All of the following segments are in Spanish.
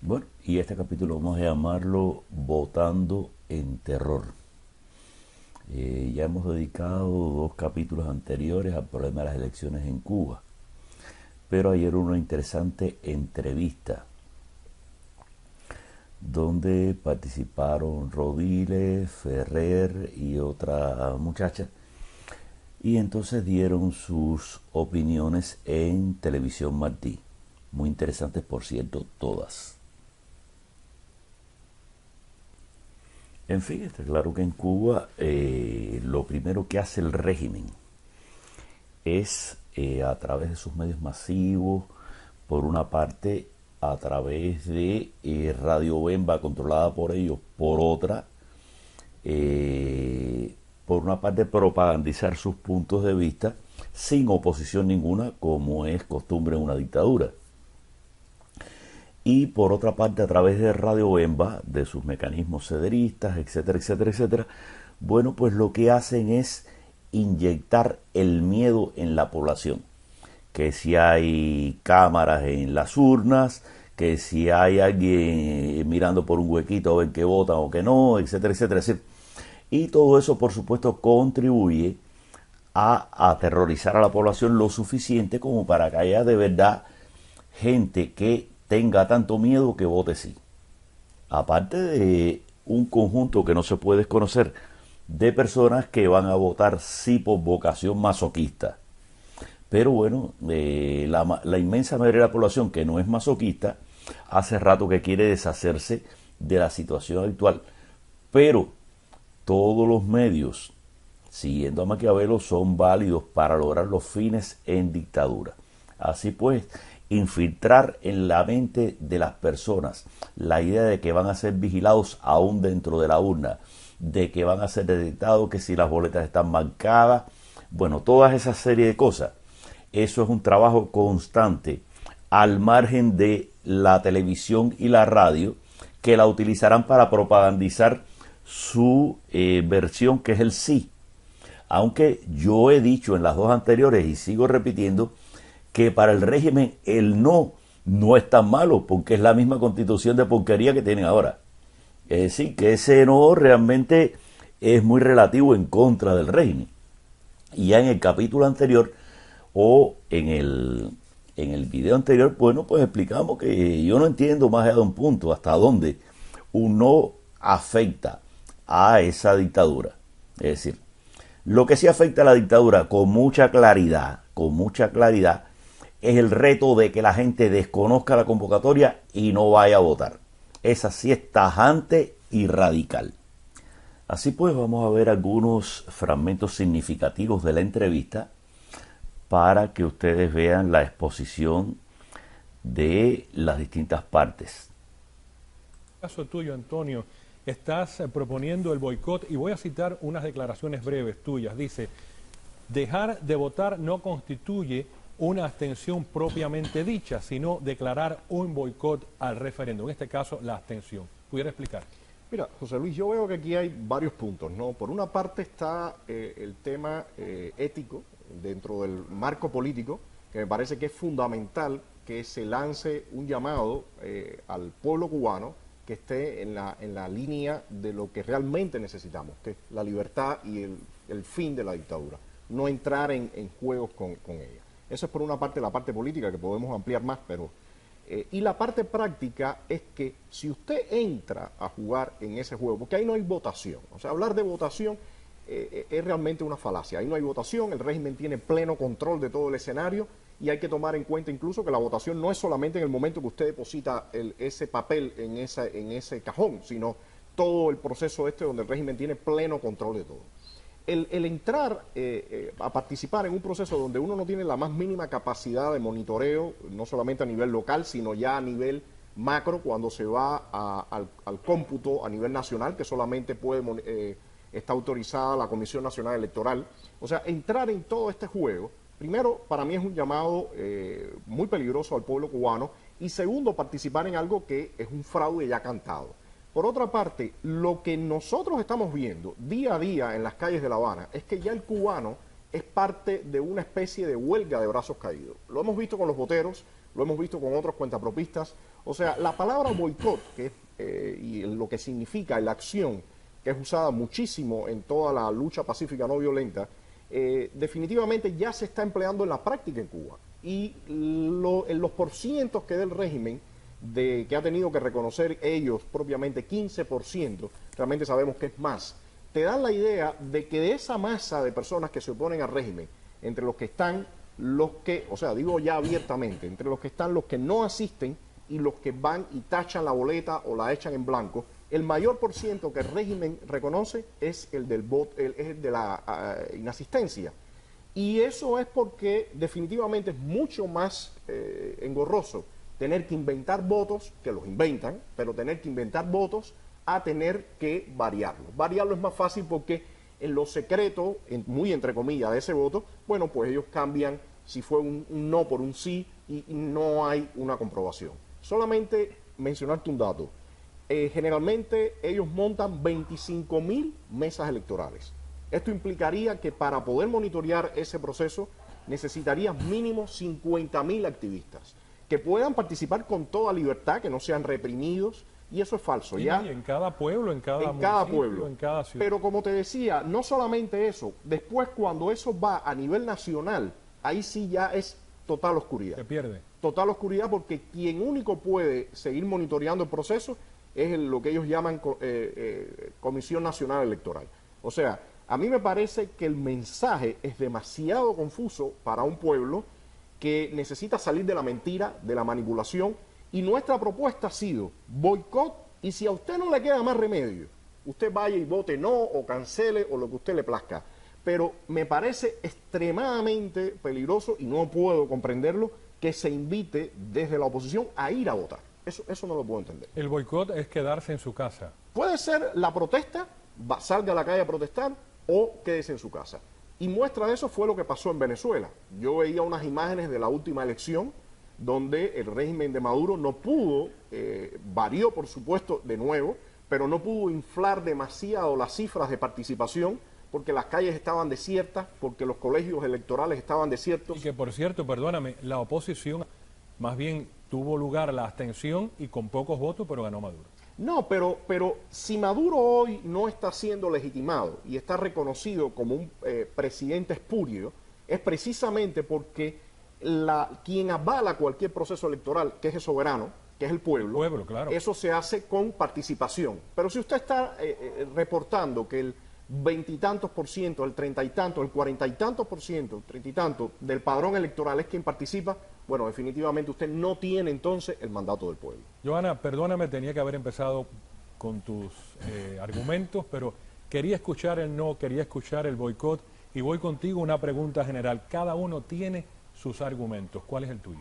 Bueno, y este capítulo vamos a llamarlo Votando en Terror. Ya hemos dedicado dos capítulos anteriores al problema de las elecciones en Cuba, pero ayer hubo una interesante entrevista donde participaron Rodiles, Ferrer y otra muchacha, y entonces dieron sus opiniones en Televisión Martí. Muy interesantes, por cierto, todas. En fin, está claro que en Cuba lo primero que hace el régimen es a través de sus medios masivos, por una parte a través de Radio Bemba controlada por ellos, por una parte propagandizar sus puntos de vista sin oposición ninguna, como es costumbre en una dictadura. Y por otra parte a través de Radio Bemba, de sus mecanismos cederistas, etcétera, etcétera, etcétera, bueno, pues lo que hacen es inyectar el miedo en la población. Que si hay cámaras en las urnas, que si hay alguien mirando por un huequito a ver que votan o que no, etcétera, etcétera, etcétera. Y todo eso, por supuesto, contribuye a aterrorizar a la población lo suficiente como para que haya de verdad gente que tenga tanto miedo que vote sí. Aparte de un conjunto que no se puede desconocer de personas que van a votar sí por vocación masoquista. Pero bueno, la inmensa mayoría de la población que no es masoquista, hace rato que quiere deshacerse de la situación actual. Pero todos los medios, siguiendo a Maquiavelo, son válidos para lograr los fines en dictadura. Así pues, infiltrar en la mente de las personas la idea de que van a ser vigilados aún dentro de la urna, de que van a ser detectados, que si las boletas están marcadas, bueno, toda esa serie de cosas. Eso es un trabajo constante al margen de la televisión y la radio, que la utilizarán para propagandizar su versión, que es el sí. Aunque yo he dicho en las dos anteriores y sigo repitiendo que para el régimen el no es tan malo, porque es la misma constitución de porquería que tienen ahora. Es decir, que ese no realmente es muy relativo en contra del régimen. Y ya en el capítulo anterior o en el video anterior, bueno, pues explicamos que yo no entiendo más allá de un punto hasta dónde un no afecta a esa dictadura. Es decir, lo que sí afecta a la dictadura con mucha claridad, es el reto de que la gente desconozca la convocatoria y no vaya a votar. Esa sí es tajante y radical. Así pues, vamos a ver algunos fragmentos significativos de la entrevista para que ustedes vean la exposición de las distintas partes. En el caso tuyo, Antonio, estás proponiendo el boicot y voy a citar unas declaraciones breves tuyas. Dice, dejar de votar no constituye una abstención propiamente dicha, sino declarar un boicot al referéndum, en este caso la abstención. ¿Pudiera explicar? Mira, José Luis, yo veo que aquí hay varios puntos, ¿no? Por una parte está el tema ético dentro del marco político, que me parece que es fundamental que se lance un llamado al pueblo cubano que esté en la línea de lo que realmente necesitamos, que es la libertad y el fin de la dictadura, no entrar en juegos con ella. Eso es por una parte la parte política, que podemos ampliar más, pero... y la parte práctica es que si usted entra a jugar en ese juego, porque ahí no hay votación, o sea, hablar de votación es realmente una falacia, ahí no hay votación, el régimen tiene pleno control de todo el escenario y hay que tomar en cuenta incluso que la votación no es solamente en el momento que usted deposita ese papel en ese cajón, sino todo el proceso donde el régimen tiene pleno control de todo. El entrar a participar en un proceso donde uno no tiene la más mínima capacidad de monitoreo, no solamente a nivel local, sino ya a nivel macro, cuando se va al cómputo a nivel nacional, que solamente está autorizada la Comisión Nacional Electoral. O sea, entrar en todo este juego, primero, para mí es un llamado muy peligroso al pueblo cubano, y segundo, participar en algo que es un fraude ya cantado. Por otra parte, lo que nosotros estamos viendo día a día en las calles de La Habana es que ya el cubano es parte de una especie de huelga de brazos caídos. Lo hemos visto con los boteros, lo hemos visto con otros cuentapropistas, O sea, la palabra boicot, que es, y lo que significa la acción, que es usada muchísimo en toda la lucha pacífica no violenta, definitivamente ya se está empleando en la práctica en Cuba. Y en los porcientos que del régimen, que ha tenido que reconocer ellos propiamente 15%, realmente sabemos que es más, te dan la idea de que de esa masa de personas que se oponen al régimen, entre los que están los que, o sea, digo ya abiertamente, entre los que están los que no asisten y los que van y tachan la boleta o la echan en blanco, el mayor por ciento que el régimen reconoce es el del voto, es el de la inasistencia. Y eso es porque definitivamente es mucho más engorroso tener que inventar votos, que los inventan, pero tener que inventar votos a tener que variarlos. Variarlo es más fácil porque en lo secreto, muy entre comillas, de ese voto, bueno, pues ellos cambian si fue un no por un sí y no hay una comprobación. Solamente mencionarte un dato. Generalmente ellos montan 25.000 mesas electorales. Esto implicaría que para poder monitorear ese proceso necesitarías mínimo 50.000 activistas que puedan participar con toda libertad, que no sean reprimidos, y eso es falso. Y ya en cada pueblo, en cada pueblo, en cada ciudad. Pero como te decía, no solamente eso, después cuando eso va a nivel nacional, ahí sí ya es total oscuridad. Se pierde. Total oscuridad porque quien único puede seguir monitoreando el proceso es lo que ellos llaman Comisión Nacional Electoral. O sea, a mí me parece que el mensaje es demasiado confuso para un pueblo que necesita salir de la mentira, de la manipulación, y nuestra propuesta ha sido boicot, y si a usted no le queda más remedio, usted vaya y vote no, o cancele, o lo que a usted le plazca. Pero me parece extremadamente peligroso, y no puedo comprenderlo, que se invite desde la oposición a ir a votar. Eso no lo puedo entender. El boicot es quedarse en su casa. Puede ser la protesta, salga a la calle a protestar, o quédese en su casa. Y muestra de eso fue lo que pasó en Venezuela. Yo veía unas imágenes de la última elección donde el régimen de Maduro no pudo, varió por supuesto de nuevo, pero no pudo inflar demasiado las cifras de participación porque las calles estaban desiertas, porque los colegios electorales estaban desiertos. Y que por cierto, perdóname, la oposición más bien tuvo lugar la abstención y con pocos votos, pero ganó Maduro. No, pero si Maduro hoy no está siendo legitimado y está reconocido como un presidente espurio, es precisamente porque quien avala cualquier proceso electoral, que es el soberano, que es el pueblo, claro. Eso se hace con participación. Pero si usted está reportando que el 20 y tantos por ciento, el 30 y tantos, el 40 y tantos por ciento, el 30 y tantos del padrón electoral es quien participa, bueno, definitivamente usted no tiene entonces el mandato del pueblo. Johanna, perdóname, tenía que haber empezado con tus argumentos, pero quería escuchar el no, quería escuchar el boicot, y voy contigo una pregunta general. Cada uno tiene sus argumentos. ¿Cuál es el tuyo?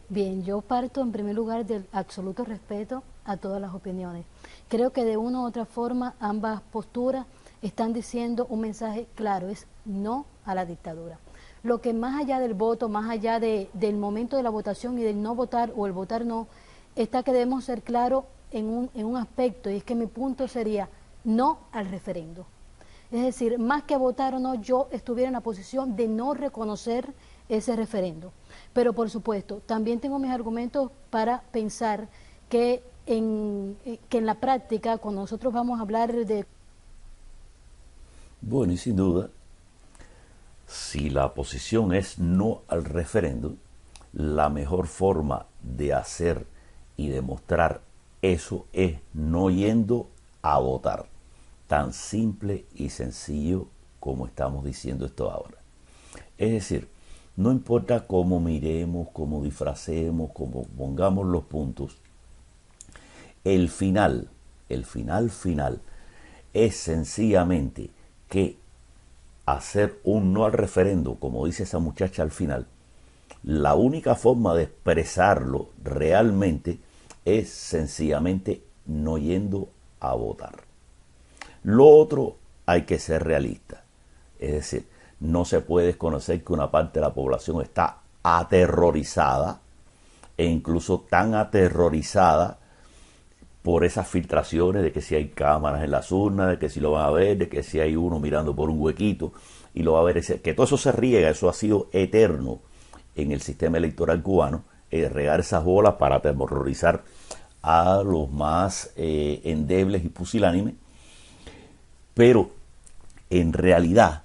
Bien, yo parto en primer lugar del absoluto respeto a todas las opiniones. Creo que de una u otra forma ambas posturas están diciendo un mensaje claro, es no a la dictadura. Lo que más allá del voto, más allá del momento de la votación y del no votar o el votar no, está que debemos ser claros en un aspecto, y es que mi punto sería no al referendo. Es decir, más que votar o no, yo estuviera en la posición de no reconocer ese referendo. Pero por supuesto, también tengo mis argumentos para pensar que en la práctica, cuando nosotros vamos a hablar de... Bueno, y sin duda, si la posición es no al referéndum, la mejor forma de hacer y demostrar eso es no yendo a votar. Tan simple y sencillo como estamos diciendo esto ahora. Es decir, no importa cómo miremos, cómo disfracemos, cómo pongamos los puntos, el final es sencillamente que hacer un no al referendo, como dice esa muchacha al final, la única forma de expresarlo realmente es sencillamente no yendo a votar. Lo otro, hay que ser realista. Es decir, no se puede desconocer que una parte de la población está aterrorizada, e incluso tan aterrorizada por esas filtraciones de que si hay cámaras en las urnas, de que si lo van a ver, de que si hay uno mirando por un huequito y lo va a ver, que todo eso se riega, eso ha sido eterno en el sistema electoral cubano, regar esas bolas para aterrorizar a los más endebles y pusilánimes, pero en realidad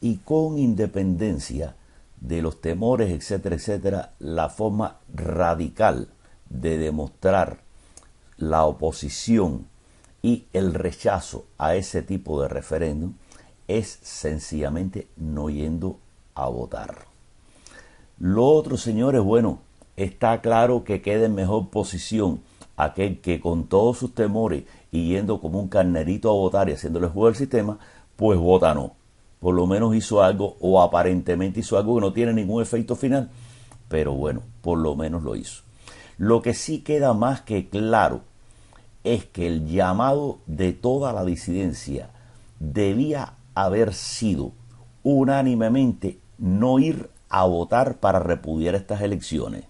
y con independencia de los temores, etcétera, etcétera, la forma radical de demostrar la oposición y el rechazo a ese tipo de referéndum es sencillamente no yendo a votar. Lo otro, señores, bueno, está claro que queda en mejor posición aquel que con todos sus temores y yendo como un carnerito a votar y haciéndole juego al sistema, pues vota no. Por lo menos hizo algo, o aparentemente hizo algo que no tiene ningún efecto final, pero bueno, por lo menos lo hizo. Lo que sí queda más que claro es que el llamado de toda la disidencia debía haber sido unánimemente no ir a votar para repudiar estas elecciones.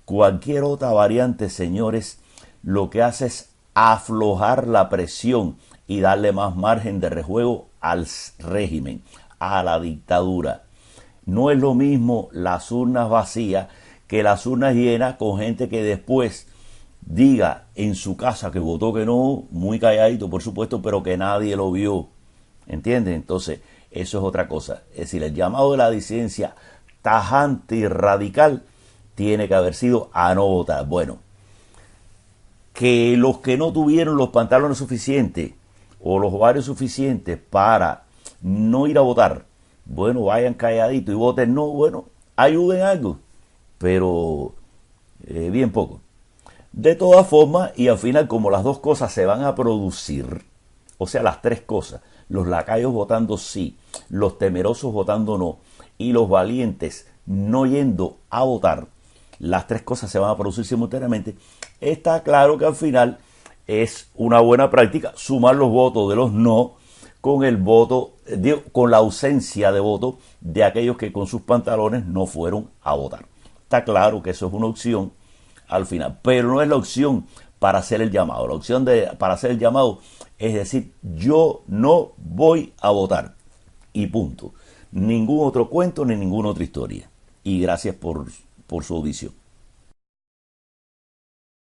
Cualquier otra variante, señores, lo que hace es aflojar la presión y darle más margen de rejuego al régimen, a la dictadura. No es lo mismo las urnas vacías que las urnas llenas con gente que después diga en su casa que votó que no, muy calladito por supuesto, pero que nadie lo vio. ¿Entienden? Entonces, eso es otra cosa. Es decir, el llamado de la disidencia tajante y radical tiene que haber sido a no votar. Bueno, que los que no tuvieron los pantalones suficientes o los ovarios suficientes para no ir a votar, bueno, vayan calladitos y voten no, bueno, ayuden algo, pero bien poco. De todas formas, y al final, como las dos cosas se van a producir, o sea, las tres cosas, los lacayos votando sí, los temerosos votando no, y los valientes no yendo a votar, las tres cosas se van a producir simultáneamente, está claro que al final es una buena práctica sumar los votos de los no con el voto, con la ausencia de voto de aquellos que con sus pantalones no fueron a votar. Está claro que eso es una opción al final, pero no es la opción para hacer el llamado. La opción para hacer el llamado es decir, yo no voy a votar y punto. Ningún otro cuento ni ninguna otra historia. Y gracias por su audición.